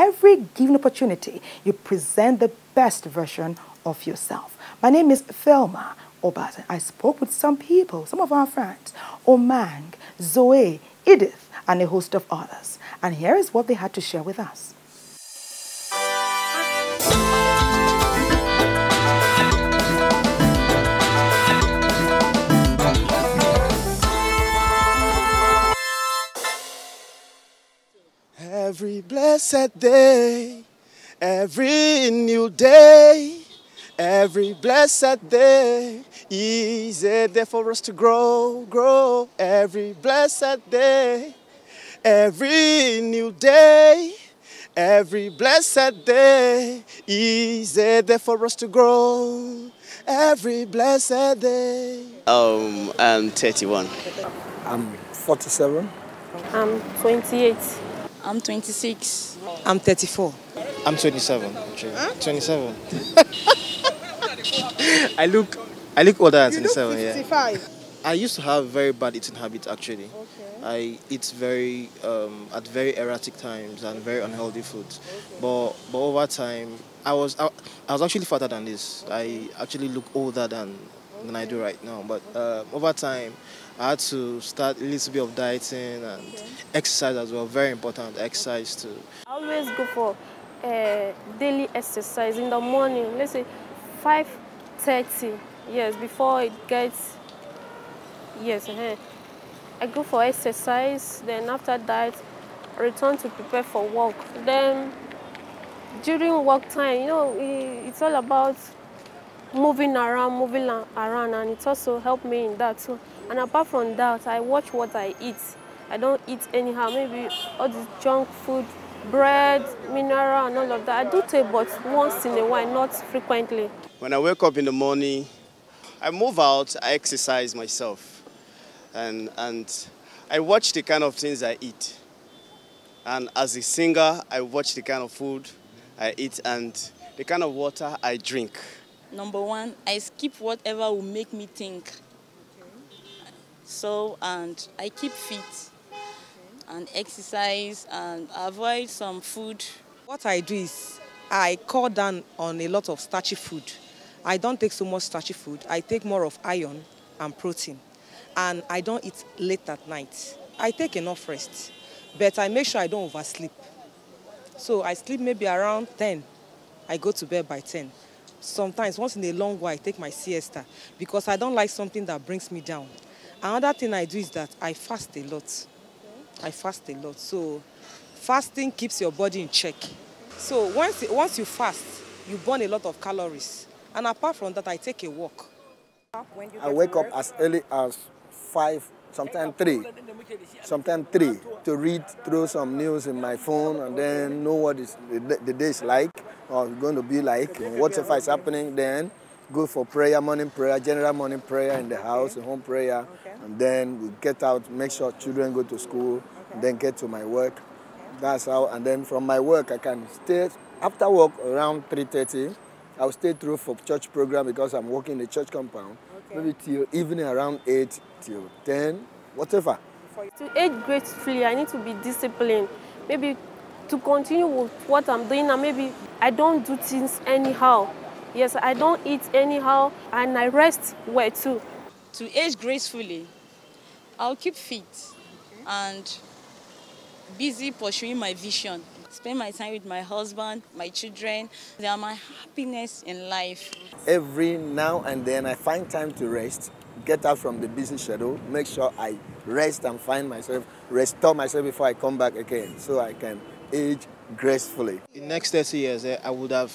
every given opportunity, you present the best version of yourself. My name is Thelma Obaze. I spoke with some people, some of our friends, Omang, Zoe, Edith, and a host of others. And here is what they had to share with us. Every blessed day, every new day, every blessed day is a day for us to grow, grow. Every blessed day, every new day, every blessed day is a day for us to grow. Every blessed day. I'm 31. I'm 47. I'm 28. I'm 26. I'm 34. I'm 27. Huh? 27. I look older than 27. You look 55. Yeah. I used to have very bad eating habits actually. Okay. I eat very at very erratic times and very unhealthy foods. Okay. But over time, I was actually fatter than this. I actually look older than I do right now. But over time, I had to start a little bit of dieting and exercise as well. Very important, exercise too. I always go for daily exercise in the morning. Let's say 5:30. Yes, before it gets. Yes, I go for exercise. Then after that, I return to prepare for work. Then during work time, you know, it's all about moving around, and it also helped me in that too. And apart from that, I watch what I eat. I don't eat anyhow. Maybe all this junk food, bread, mineral, and all of that. I do take, but once in a while, not frequently. When I wake up in the morning, I move out, I exercise myself, and I watch the kind of things I eat. And as a singer, I watch the kind of food I eat and the kind of water I drink. Number one, I skip whatever will make me think. Okay. So, and I keep fit and exercise and avoid some food. What I do is I cut down on a lot of starchy food. I don't take so much starchy food. I take more of iron and protein. And I don't eat late at night. I take enough rest, but I make sure I don't oversleep. So I sleep maybe around 10. I go to bed by 10. Sometimes, once in a long while, I take my siesta because I don't like something that brings me down. Another thing I do is that I fast a lot. Okay. I fast a lot. So fasting keeps your body in check. So once you fast, you burn a lot of calories. And apart from that, I take a walk. I wake up as early as 5, sometimes 3. Sometimes 3 to read through some news in my phone and then know what the day is like or going to be like. And whatever is happening, then go for prayer, morning prayer, general morning prayer in the house, home prayer. And then we get out, make sure children go to school, and then get to my work. That's how. And then from my work, I can stay. After work around 3:30, I'll stay through for church program because I'm working in the church compound. Maybe till evening around 8 till 10, whatever. To age gracefully, I need to be disciplined. Maybe to continue with what I'm doing, and maybe I don't do things anyhow. Yes, I don't eat anyhow, and I rest well too. To age gracefully, I'll keep fit and busy pursuing my vision. Spend my time with my husband, my children. They are my happiness in life. Every now and then I find time to rest, get out from the busy schedule, make sure I rest and find myself, restore myself before I come back again so I can age gracefully. In the next 30 years, I would have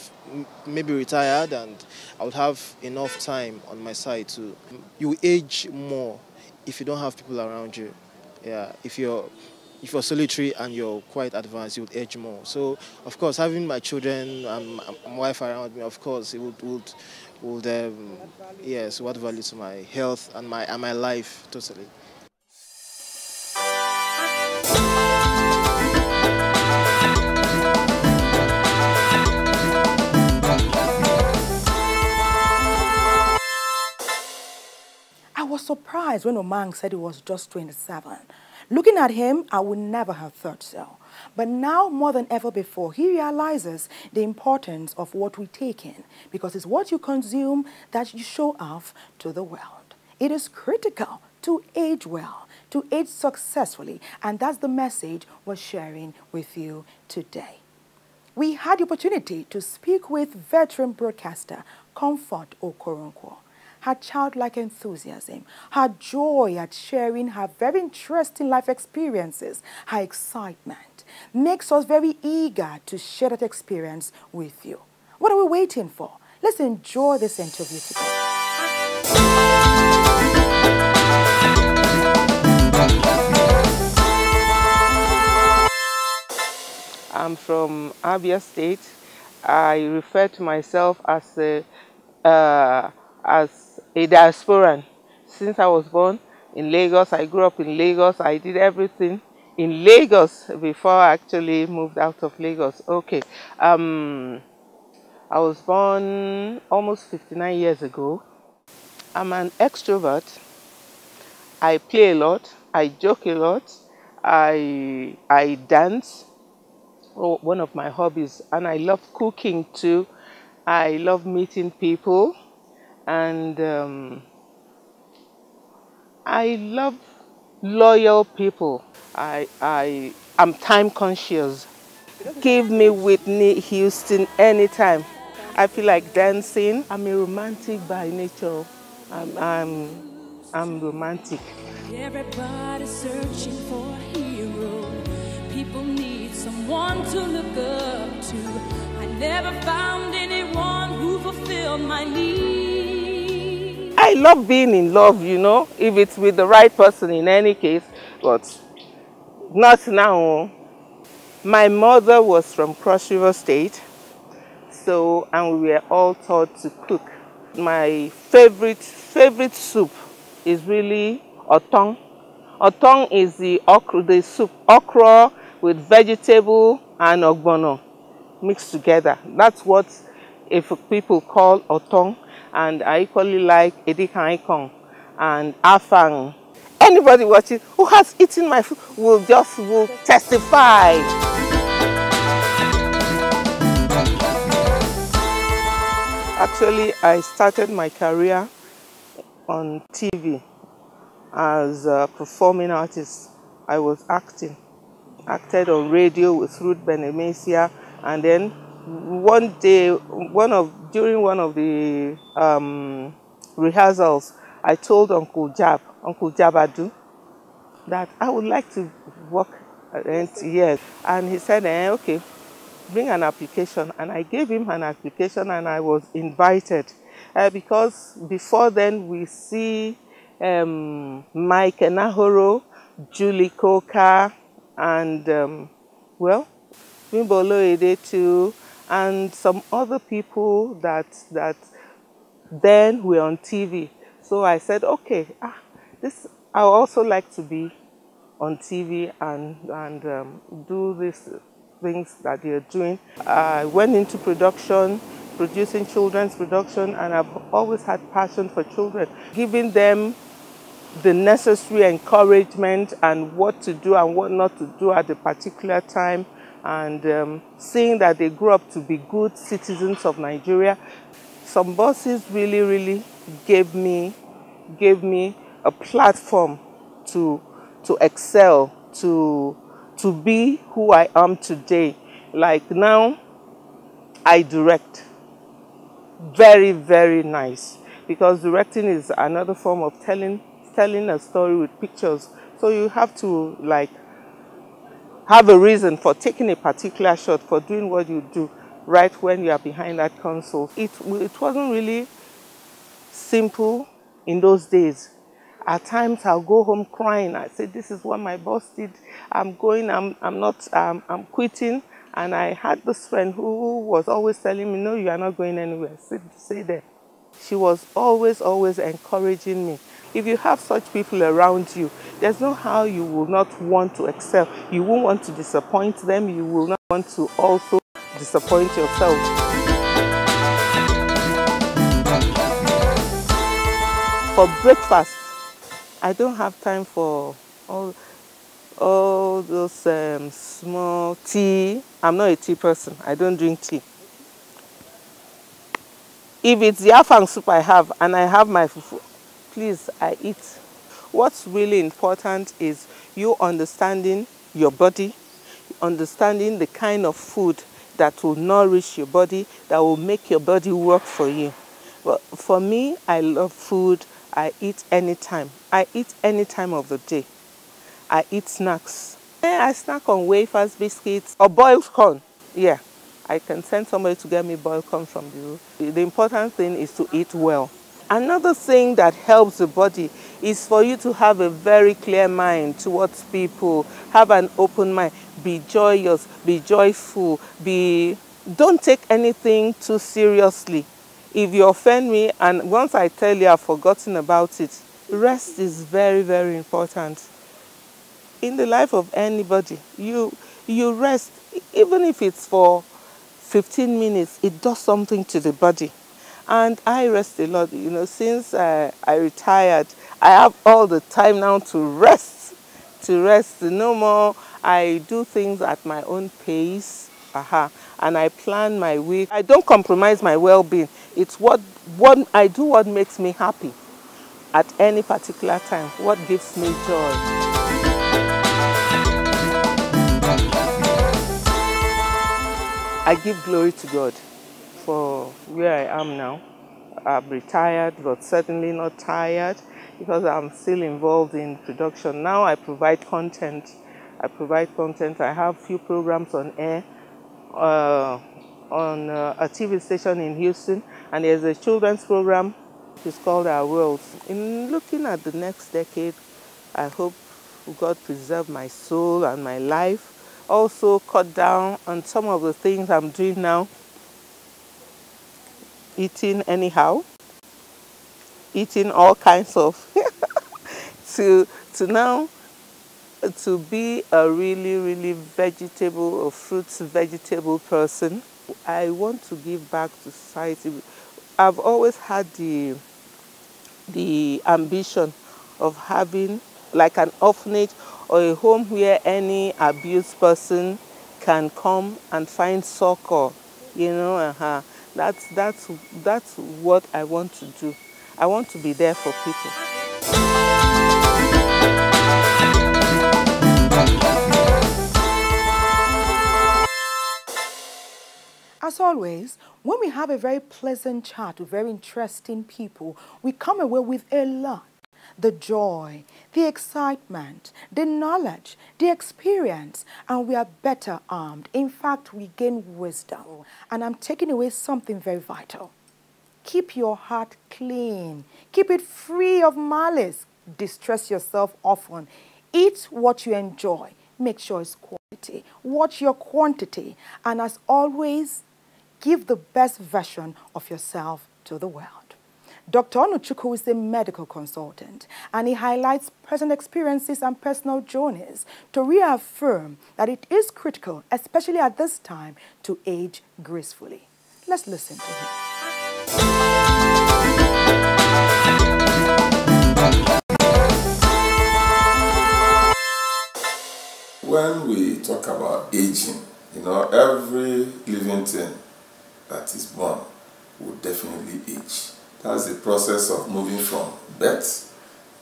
maybe retired and I would have enough time on my side to... You age more if you don't have people around you. Yeah, if you're solitary and you're quite advanced, you would age more. So, of course, having my children and my wife around me, of course, it would yes, what value to my health and my life totally. I was surprised when Omang said he was just 27. Looking at him, I would never have thought so. But now more than ever before, he realizes the importance of what we take in, because it's what you consume that you show off to the world. It is critical to age well, to age successfully, and that's the message we're sharing with you today. We had the opportunity to speak with veteran broadcaster Comfort Okoronkwo. Her childlike enthusiasm, her joy at sharing her very interesting life experiences, her excitement, makes us very eager to share that experience with you. What are we waiting for? Let's enjoy this interview together. I'm from Abia State. I refer to myself as a diasporan. Since I was born in Lagos, I grew up in Lagos. I did everything in Lagos before I actually moved out of Lagos. Okay, I was born almost 59 years ago. I'm an extrovert. I play a lot. I joke a lot. I dance. One of my hobbies, and I love cooking too. I love meeting people, and I love loyal people. I'm time conscious. Give me Whitney Houston anytime. I feel like dancing. I'm a romantic by nature. I'm romantic. Everybody's searching for a hero. People need someone to look up to. I never found anyone who fulfilled my need. I love being in love, you know, if it's with the right person in any case, but not now. My mother was from Cross River State, and we were all taught to cook. My favorite soup is really otong. Otong is the soup, okra with vegetable and ogbono mixed together. That's what people call otong, and I equally like edikaikong and afang. Anybody watching who has eaten my food will testify. Actually, I started my career on TV as a performing artist. I was acted on radio with Ruth Benemesia, and then one day, during one of the rehearsals, I told Uncle Jabadu, that I would like to work at NTS, and he said, okay, bring an application, and I gave him an application, and I was invited because before then we see Mike Enahoro, Julie Coker, and Wimbolo Ede too, and some other people that then were on TV. So I said, okay, I also like to be on TV and do these things that you're doing. I went into production, producing children's production, and I've always had passion for children, giving them the necessary encouragement and what to do and what not to do at a particular time, and seeing that they grow up to be good citizens of Nigeria. Some bosses really gave me a platform to excel, to be who I am today. Like now, I direct. Very nice, because directing is another form of telling a story with pictures. So you have to have a reason for taking a particular shot, for doing what you do right when you are behind that console. It wasn't really simple in those days. At times I'll go home crying. I say, this is what my boss did. I'm quitting. And I had this friend who was always telling me, no, you are not going anywhere. Stay there. She was always encouraging me. If you have such people around you, there's no how you will not want to excel. You won't want to disappoint them. You will not want to also disappoint yourself. For breakfast, I don't have time for all. all those small tea. I'm not a tea person. I don't drink tea. If it's the afang soup I have and I have my fufu, please, I eat. What's really important is you understanding your body, understanding the kind of food that will nourish your body, that will make your body work for you. But for me, I love food. I eat anytime. I eat any time of the day. I eat snacks. I snack on wafers, biscuits, or boiled corn. Yeah, I can send somebody to get me boiled corn from you. The important thing is to eat well. Another thing that helps the body is for you to have a very clear mind towards people, have an open mind, be joyous, be joyful, don't take anything too seriously. If you offend me and once I tell you I've forgotten about it, rest is very, very important. In the life of anybody, you rest, even if it's for 15 minutes, it does something to the body. And I rest a lot, since I retired, I have all the time now to rest. No more, I do things at my own pace, and I plan my week. I don't compromise my well-being. It's what I do, what makes me happy at any particular time, what gives me joy. I give glory to God for where I am now. I'm retired, but certainly not tired because I'm still involved in production. Now I provide content. I have a few programs on air on a TV station in Houston, and there's a children's program. It's called Our World. In looking at the next decade, I hope God preserve my soul and my life. Also cut down on some of the things I'm doing now. Eating anyhow, eating all kinds of to now to be a really, really vegetable or fruits vegetable person. I want to give back to society. I've always had the ambition of having like an orphanage or a home where any abused person can come and find succor. That's what I want to do. I want to be there for people. As always, when we have a very pleasant chat with very interesting people, we come away with a lot. The joy, the excitement, the knowledge, the experience, and we are better armed. In fact, we gain wisdom. And I'm taking away something very vital. Keep your heart clean. Keep it free of malice. Distress yourself often. Eat what you enjoy. Make sure it's quality. Watch your quantity. And as always, give the best version of yourself to the world. Dr. Onuchukwu is a medical consultant, and he highlights personal experiences and personal journeys to reaffirm that it is critical, especially at this time, to age gracefully. Let's listen to him. When we talk about aging, every living thing that is born will definitely age. That's the process of moving from birth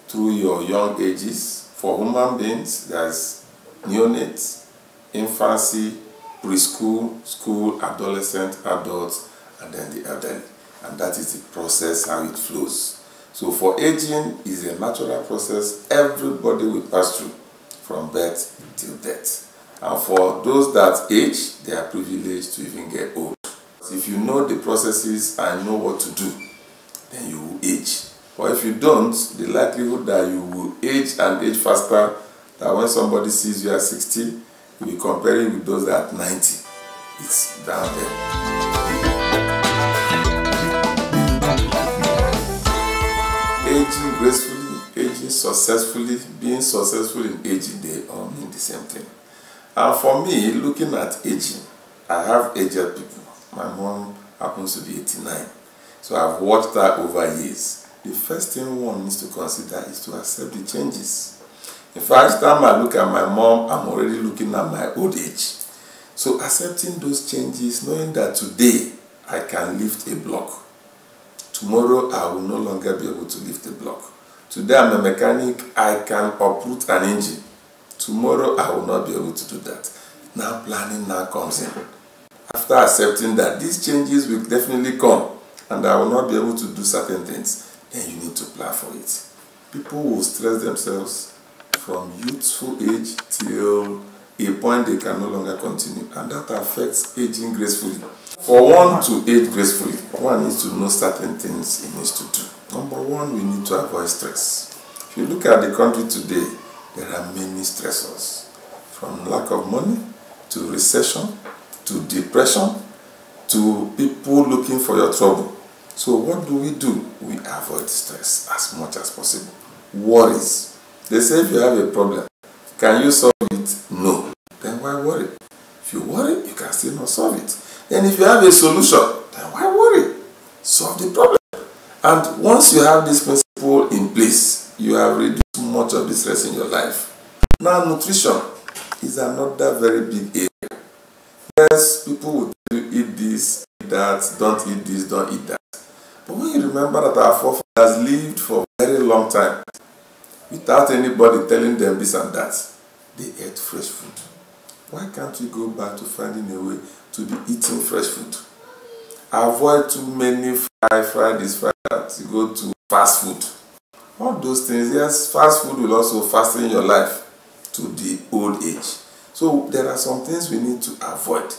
through your young ages. For human beings, there's neonates, infancy, preschool, school, adolescent, adults, and then the elderly. And that is the process, how it flows. So for aging is a natural process everybody will pass through from birth till death. And for those that age, they are privileged to even get old. If you know the processes and know what to do, then you will age. But if you don't, the likelihood that you will age and age faster, that when somebody sees you at 60, you'll be comparing with those that are 90. It's down there. Aging gracefully, aging successfully, being successful in aging, they all mean the same thing. And for me, looking at aging, I have aged people. My mom happens to be 89. So I've watched that over years. The first thing one needs to consider is to accept the changes. In fact, time I look at my mom, I'm already looking at my old age. So accepting those changes, knowing that today I can lift a block. Tomorrow I will no longer be able to lift a block. Today I'm a mechanic, I can uproot an engine. Tomorrow I will not be able to do that. Now planning now comes in. After accepting that these changes will definitely come and I will not be able to do certain things, then you need to plan for it. People will stress themselves from youthful age till a point they can no longer continue, and that affects aging gracefully. For one to age gracefully, one needs to know certain things he needs to do. Number one, we need to avoid stress. If you look at the country today, there are many stressors, from lack of money to recession to depression to people looking for your trouble. So what do? We avoid stress as much as possible. Worries. They say if you have a problem, can you solve it? No. Then why worry? If you worry, you can still not solve it. Then if you have a solution, then why worry? Solve the problem. And once you have this principle in place, you have reduced much of the stress in your life. Now, nutrition is another very big area. Yes, people will tell you eat this, eat that, don't eat this, don't eat that. But when you remember that our forefathers lived for a very long time without anybody telling them this and that, they ate fresh food. Why can't we go back to finding a way to be eating fresh food? Avoid too many fried this, fried that. You go to fast food. All those things, yes, fast food will also fasten your life to the old age. So there are some things we need to avoid,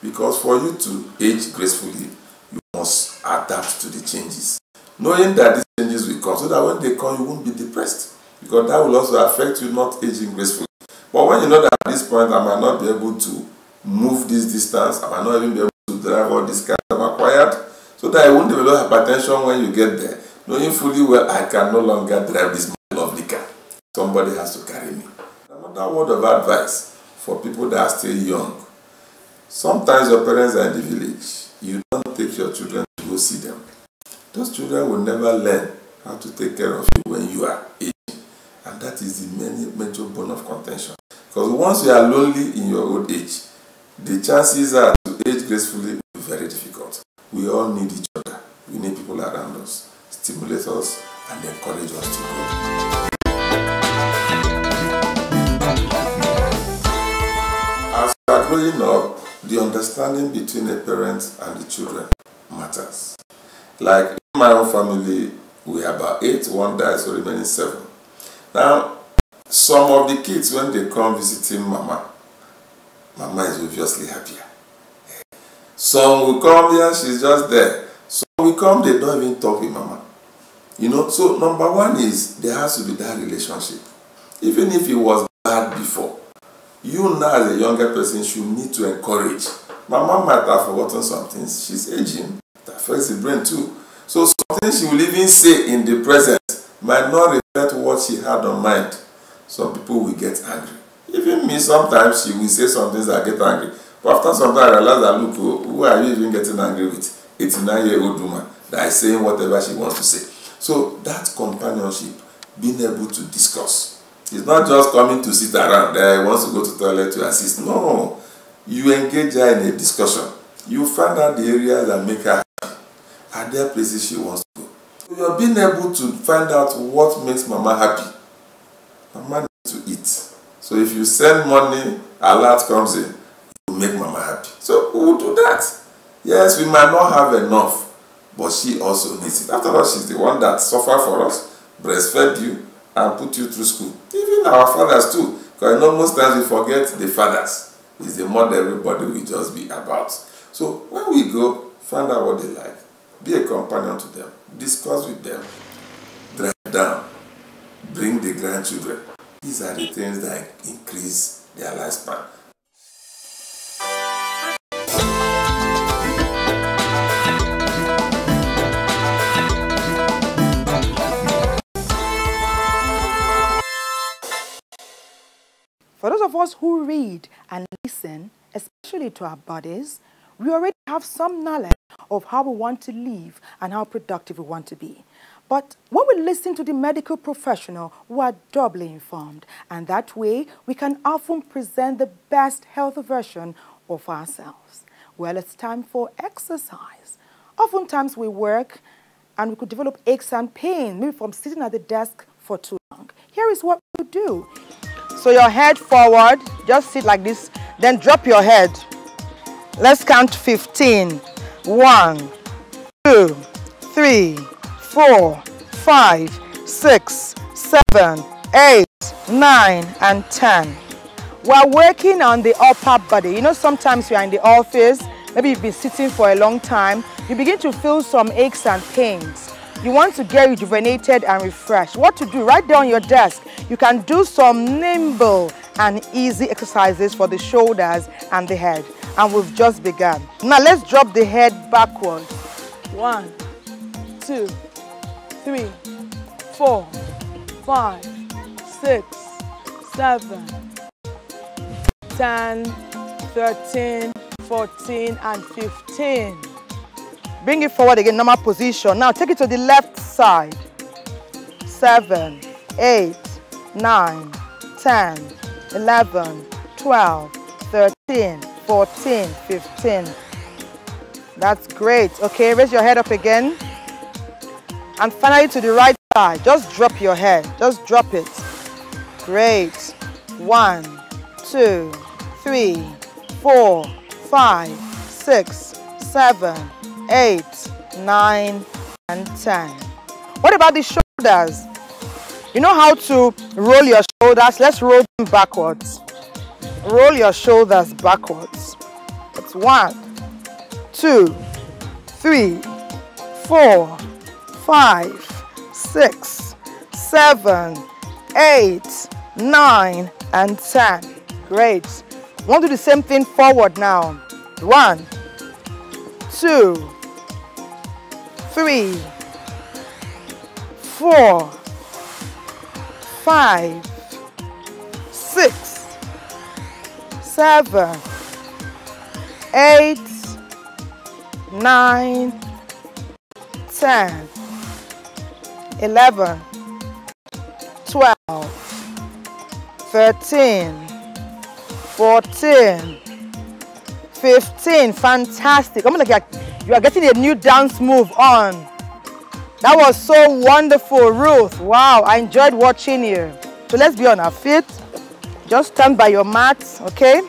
because for you to age gracefully, you must adapt to the changes. Knowing that these changes will come, so that when they come, you won't be depressed, because that will also affect you not aging gracefully. But when you know that at this point, I might not be able to move this distance, I might not even be able to drive all these cars I've acquired, so that I won't develop hypertension when you get there, knowing fully well I can no longer drive this lovely car. Somebody has to carry me. Another word of advice for people that are still young. Sometimes your parents are in the village. You don't take your children to go see them. Those children will never learn how to take care of you when you are aging. And that is the major bone of contention. Because once you are lonely in your old age, the chances are to age gracefully will be very difficult. We all need each other. We need people around us, stimulate us, and encourage us to grow. As we are growing up, the understanding between the parents and the children matters. Like in my own family, we are about 8, one died, so remaining 7. Now, some of the kids, when they come visiting Mama, Mama is obviously happier. Some will come here, she's just there. Some will come, they don't even talk with Mama. You know, so number one is, there has to be that relationship. Even if it was bad before, you now as a younger person should need to encourage. Mama might have forgotten some things. She's aging. It affects the brain too. So something she will even say in the present might not reflect what she had on mind. Some people will get angry. Even me, sometimes she will say some things that get angry. But after some time I realize that, look, who are you even getting angry with? 89-year-old woman that is saying whatever she wants to say. So that companionship, being able to discuss. It's not just coming to sit around there, wants to go to the toilet to assist. No. You engage her in a discussion. You find out the areas that make her happy. Are there places she wants to go? So you're being able to find out what makes Mama happy. Mama needs to eat. So if you send money, alert comes in, you make Mama happy. So we will do that. Yes, we might not have enough, but she also needs it. After all, she's the one that suffered for us, breastfed you, and put you through school. Even our fathers too. Because I know most times we forget the fathers. It's the mother everybody will just be about. So when we go, find out what they like. Be a companion to them. Discuss with them. Drive down. Bring the grandchildren. These are the things that increase their lifespan. For those of us who read and listen, especially to our bodies, we already have some knowledge of how we want to live and how productive we want to be. But when we listen to the medical professional, we are doubly informed. And that way, we can often present the best health version of ourselves. Well, it's time for exercise. Oftentimes we work and we could develop aches and pains, maybe from sitting at the desk for too long. Here is what we do. So your head forward, just sit like this, then drop your head. Let's count 15. 1, 2, 3, 4, 5, 6, 7, 8, 9, and 10. We're working on the upper body. You know, sometimes you're in the office, maybe you've been sitting for a long time, you begin to feel some aches and pains. You want to get rejuvenated and refreshed. What to do? Right there on your desk, you can do some nimble and easy exercises for the shoulders and the head. And we've just begun. Now let's drop the head backward. 1, 2, 3, 4, 5, 6, 7, 10, 13, 14, and 15. Bring it forward again, normal position. Now take it to the left side. 7, 8, 9, 10, 11, 12, 13, 14, 15. That's great. Okay, raise your head up again. And finally to the right side. Just drop your head. Just drop it. Great. 1, 2, 3, 4, 5, 6, 7, 8, 9, and 10. What about the shoulders? You know how to roll your shoulders? Let's roll them backwards. Roll your shoulders backwards. It's 1, 2, 3, 4, 5, 6, 7, 8, 9, and 10. Great. We want to do the same thing forward now. 1, 2, 3, 4, 5, 6, 7, 8, 9, 10, 11, 12, 13, 14, 15. Fantastic. Almost like you are getting a new dance move on. That was so wonderful, Ruth. Wow, I enjoyed watching you. So let's be on our feet. Just stand by your mats, okay?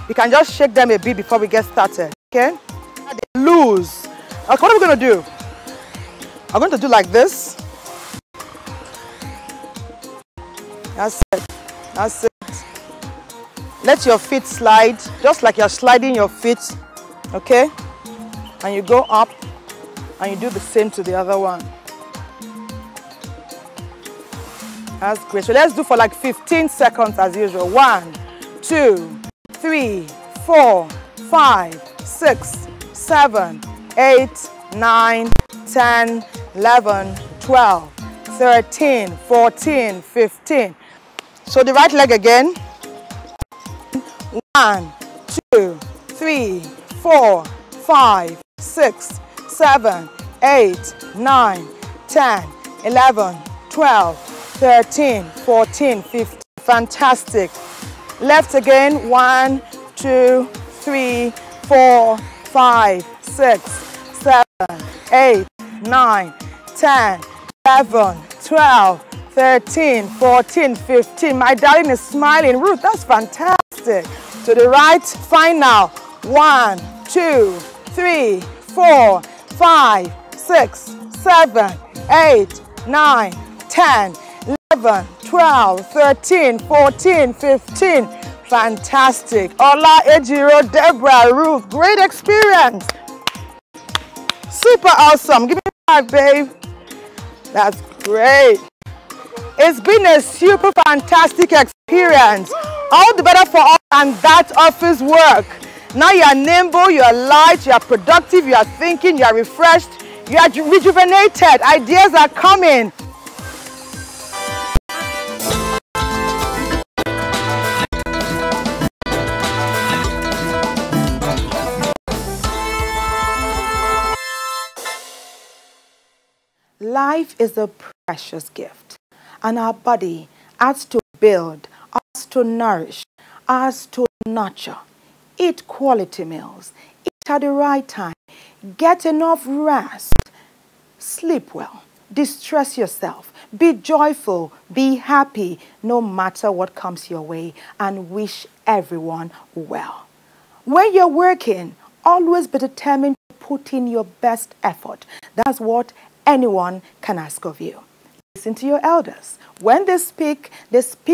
You can just shake them a bit before we get started, okay? Loose. Okay, what are we going to do? I'm going to do like this. That's it. That's it. Let your feet slide, just like you're sliding your feet, okay? And you go up, and you do the same to the other one. That's great. So let's do for like 15 seconds as usual. 1, 2, 3, 4, 5, 6, 7, 8, 9, 10, 11, 12, 13, 14, 15. So the right leg again. 1, 2, 3, 4, 5, 6, 7, 8, 9, 10, 11, 12, 13, 14, 15. Fantastic. Left again. 1, 2, 3, 4, 5, 6, 7, 8, 9, 10, 11, 12, 13, 14, 15. My darling is smiling. Ruth, that's fantastic. To the right, fine now. 1, 2, 3, 4, 5, 6, 7, 8, 9, 10, 11, 12, 13, 14, 15. Fantastic. Ola, Ejiro, Deborah, Ruth, great experience. Super awesome. Give me a 5, babe. That's great. It's been a super fantastic experience. All the better for us and that office work. Now you are nimble, you are light, you are productive, you are thinking, you are refreshed, you are rejuvenated. Ideas are coming. Life is a precious gift, and our body has to build, has to nourish, has to nurture. Eat quality meals, eat at the right time, get enough rest, sleep well, distress yourself, be joyful, be happy, no matter what comes your way, and wish everyone well. When you're working, always be determined to put in your best effort. That's what anyone can ask of you. Listen to your elders. When they speak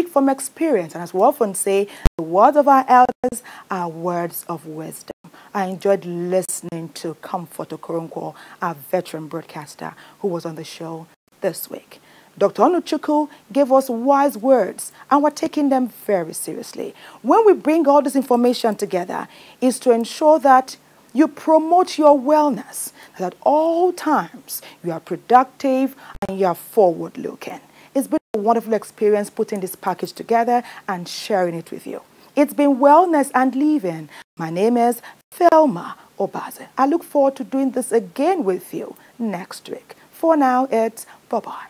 from experience. And as we often say, the words of our elders are words of wisdom. I enjoyed listening to Comfort Okoronkwo, our veteran broadcaster who was on the show this week. Dr. Onuchukwu gave us wise words, and we're taking them very seriously. When we bring all this information together, is to ensure that you promote your wellness, that at all times you are productive and you are forward-looking. It's been a wonderful experience putting this package together and sharing it with you. It's been Wellness and Living. My name is Thelma Obaze. I look forward to doing this again with you next week. For now, it's bye-bye.